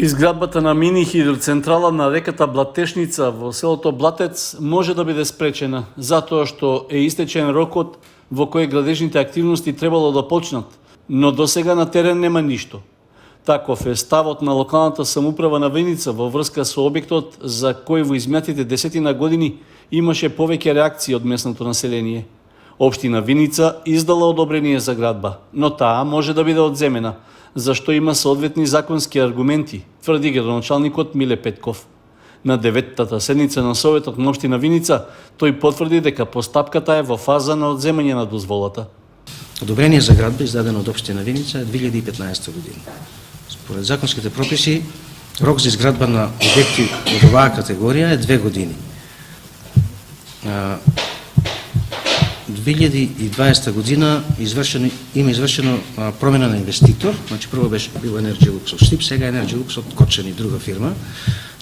Изградбата на мини хидроцентрала на реката Блатешница во селото Блатец може да биде спречена, затоа што е истечен рокот во кој градежните активности требало да почнат, но досега на терен нема ништо. Таков е ставот на локалната самоуправа на Виница во врска со објектот за кој во изминатите 10 години имаше повеќе реакции од местното население. Општина Виница издала одобрение за градба, но таа може да биде одземена, зашто има соодветни законски аргументи, тврди градоначалникот Миле Петков. На 9-тата седница на Советот на општина Виница, тој потврди дека постапката е во фаза на одземање на дозволата. Одобрение за градба издадено од општина Виница 2015 година. Според законските прописи, рок за изградба на објекти од оваа категорија е 2 години. 2020 година има извршено промена на инвеститор, значи прво беше бил Енерджи Лукс од Штип, сега Енерджи Лукс од Кочани, друга фирма.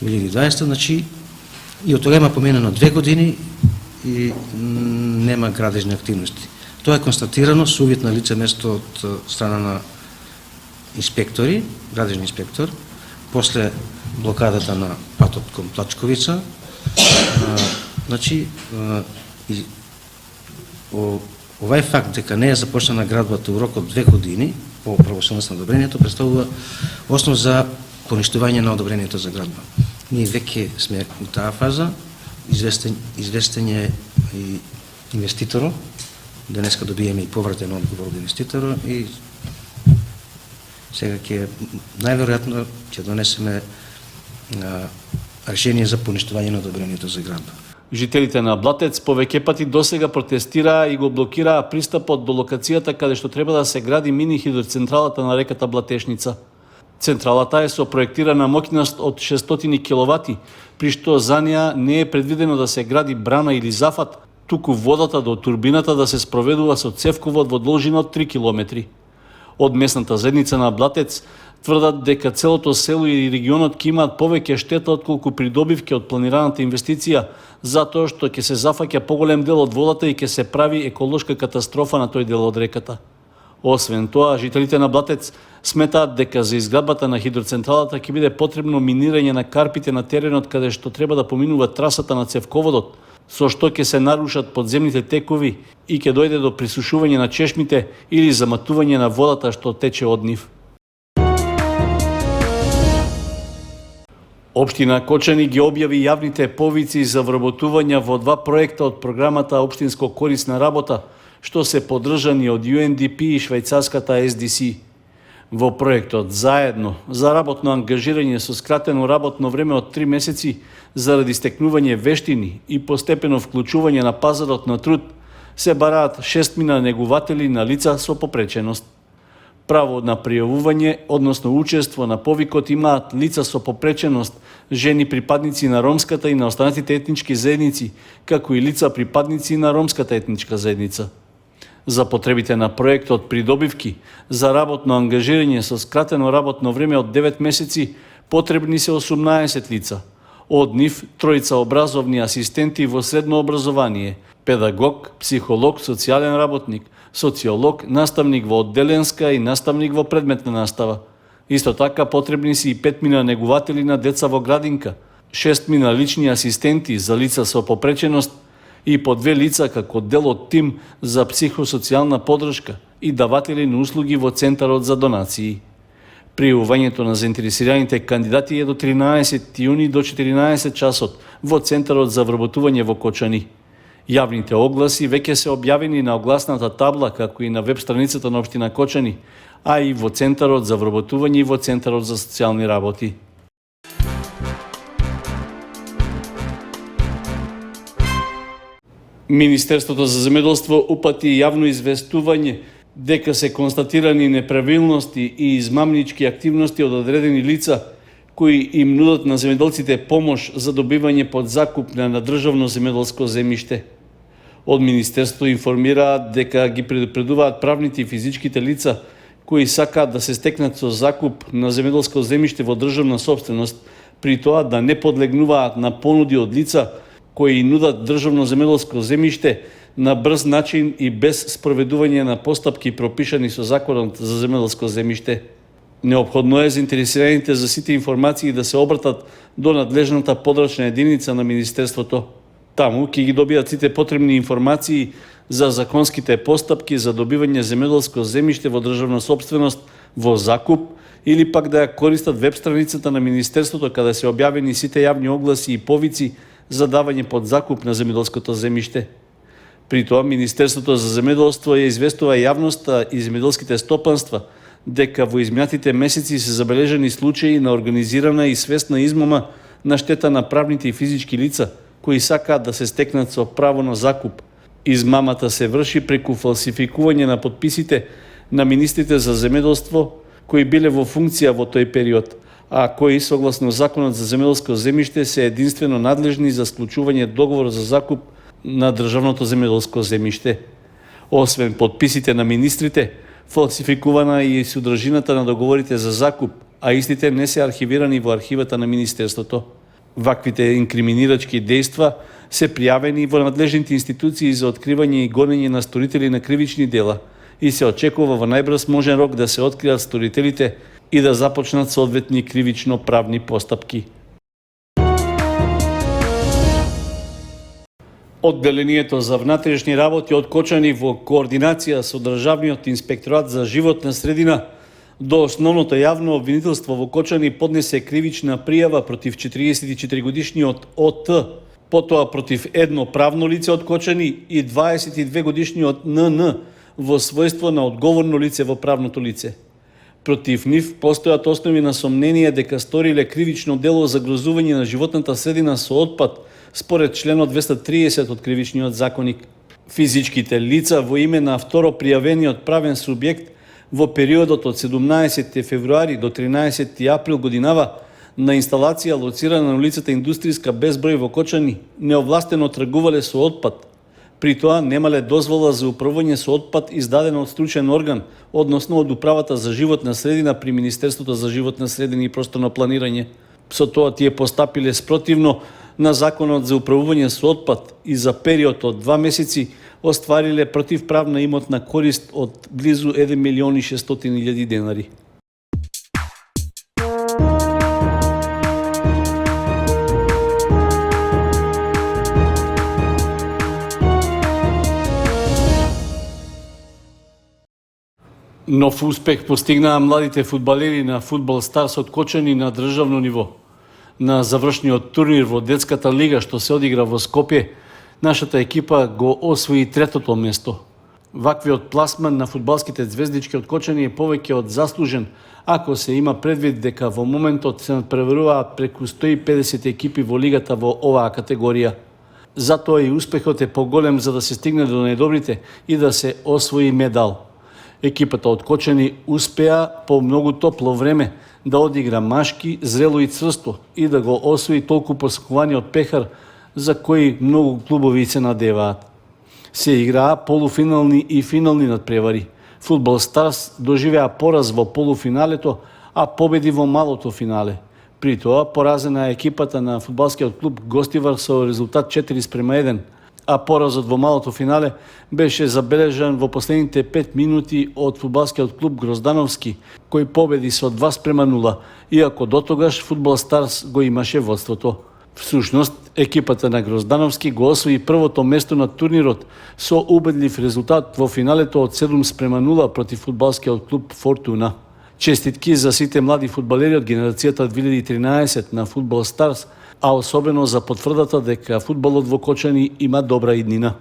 2020, значи и од тога има поменено 2 години и нема градежни активности. Тоа е констатирано со увид на лице место од страна на инспектори, градежни инспектор, после блокадата на патот кон Плачковица. Значи, овај факт дека не е започнана градбата во рок од 2 години по правоснажност на одобрението представува основ за поништување на одобрението за градба. Ние веќе сме у таа фаза, известен е и инвеститорот, денеска добиеме и повратен одговор од инвеститорот и сега ќе најверојатно ќе донесеме решение за поништување на одобрението за градба. Жителите на Блатец повеќе пати досега протестираа и го блокираа пристапот до локацијата каде што треба да се гради мини хидроцентралата на реката Блатешница. Централата е со проектирана моќност од 600 киловати, при што за неа не е предвидено да се гради брана или зафат, туку водата до турбината да се спроведува со цевковод во должина од 3 километри. Од местната заедница на Блатец тврдат дека целото село и регионот ќе имаат повеќе штета отколку придобивки од планираната инвестиција, затоа што ќе се зафаќа поголем дел од водата и ќе се прави еколошка катастрофа на тој дел од реката. Освен тоа, жителите на Блатец сметаат дека за изградбата на хидроцентралата ќе биде потребно минирање на карпите на теренот каде што треба да поминува трасата на цевководот, со што ќе се нарушат подземните текови и ќе дојде до присушување на чешмите или заматување на водата што тече од нив. Општина Кочани ги објави јавните повици за вработување во 2 проекта од програмата Општинско корисна работа, што се поддржани од UNDP и швајцарската SDC. Во проектот Заедно за работно ангажирање со скратено работно време од 3 месеци заради стекнување вештини и постепено вклучување на пазарот на труд се бараат 6 негуватели на лица со попреченост. Право на пријавување, односно учество на повикот имаат лица со попреченост, жени припадници на ромската и на останатите етнички заедници, како и лица припадници на ромската етничка заедница. За потребите на проектот придобивки за работно ангажирање со скратено работно време од 9 месеци потребни се 18 лица. Од нив 3 образовни асистенти во средно образование, педагог, психолог, социјален работник, социолог, наставник во одделенска и наставник во предметна настава. Исто така потребни се и 5 негуватели на деца во градинка, 6 лични асистенти за лица со попреченост и по 2 лица како дел од тим за психосоцијална поддршка и даватели на услуги во Центарот за донации. Пријавувањето на заинтересираните кандидати е до 13 јуни до 14 часот во Центарот за вработување во Кочани. Јавните огласи веќе се објавени на огласната табла, како и на веб страницата на општина Кочани, а и во Центарот за вработување и во Центарот за социјални работи. Министерството за земјоделство упати јавно известување дека се констатирани неправилности и измамнички активности од одредени лица кои им нудат на земјоделците помош за добивање под закуп на државно земјоделско земјиште. Од Министерството информираат дека ги предупредуваат правните и физичките лица кои сакаат да се стекнат со закуп на земјоделско земјиште во државна собственост, при тоа да не подлегнуваат на понуди од лица кои нудат државно земјоделско земјиште на брз начин и без спроведување на постапки пропишани со Законот за земјоделско земјиште. Необходно е заинтересираните за сите информации да се обратат до надлежната подрачна единица на Министерството. Таму ќе ги добијат сите потребни информации за законските постапки за добивање земјоделско земјиште во државна собственост во закуп или пак да ја користат веб страницата на Министерството каде се објавени сите јавни огласи и повици за давање под закуп на земјоделското земјиште. При тоа Министерството за земјоделство ја известува јавноста и земјоделските стопанства дека во изминатите месеци се забележани случаи на организирана и свесна измама на штета на правните и физички лица кои сакаат да се стекнат со право на закуп. Измамата се врши преку фалсификување на подписите на министрите за земјоделство кои биле во функција во тој период, а кои согласно Законот за земјоделско земјиште се единствено надлежни за склучување договор за закуп на државното земјоделско земјиште. Освен подписите на министрите, фалсификувана и содржината на договорите за закуп, а истите не се архивирани во архивата на Министерството. Ваквите инкриминирачки дејства се пријавени во надлежните институции за откривање и гонење на сторители на кривични дела и се очекува во најбрз можен рок да се откријат сторителите и да започнат соодветни кривично-правни постапки. Одделението за внатрешни работи од Кочани во координација со Државниот инспекторат за животна средина до основното јавно обвинителство во Кочани поднесе кривична пријава против 44-годишниот ОТ, потоа против едно правно лице од Кочани и 22-годишниот НН во својство на одговорно лице во правното лице. Против нив постојат основи на сомнение дека сториле кривично дело за грозување на животната средина со отпад според членот 230 од Кривичниот законник. Физичките лица во име на второ пријавениот правен субјект во периодот од 17 февруари до 13 април годинава на инсталација лоцирана на улицата Индустријска безброј во Кочани неовластено тргувале со отпад. При тоа немале дозвола за управување со отпад издадена од стручен орган, односно од Управата за животна средина при Министерството за животна средина и просторно планирање. Со тоа тие постапиле спротивно на Законот за управување со отпад и за период од 2 месеци оствариле противправна имотна корист од близу 1.600.000 денари. Нов успех постигнаа младите фудбалери на Фудбал Старс од Кочани на државно ниво. На завршниот турнир во детската лига што се одигра во Скопје, нашата екипа го освои третото место. Ваквиот пласман на фудбалските звездички од Кочани е повеќе од заслужен, ако се има предвид дека во моментот се надпреваруваат преку 150 екипи во лигата во оваа категорија. Затоа и успехот е поголем за да се стигне до најдобрите и да се освои медал. Екипата од Кочани успеа по многу топло време да одигра машки, зрело и црсто и да го освои толку посакуваниот пехар за кој многу клубови се надеваат. Се играа полуфинални и финални надпревари. Фудбал Старс доживеа пораз во полуфиналето, а победи во малото финале. При тоа поразена екипата на фудбалскиот клуб Гостивар со резултат 4:1, а поразот во малото финале беше забележан во последните 5 минути од фудбалскиот клуб Гроздановски, кој победи со 2:0, иако дотогаш Фудбал Старс го имаше водството. Всушност, екипата на Гроздановски го освои првото место на турнирот со убедлив резултат во финалето од 7:0 против фудбалскиот клуб Фортуна. Честитки за сите млади фудбалери од генерацијата 2013 на Фудбал Старс, а особено за потврдата дека фудбалот во Кочани има добра иднина.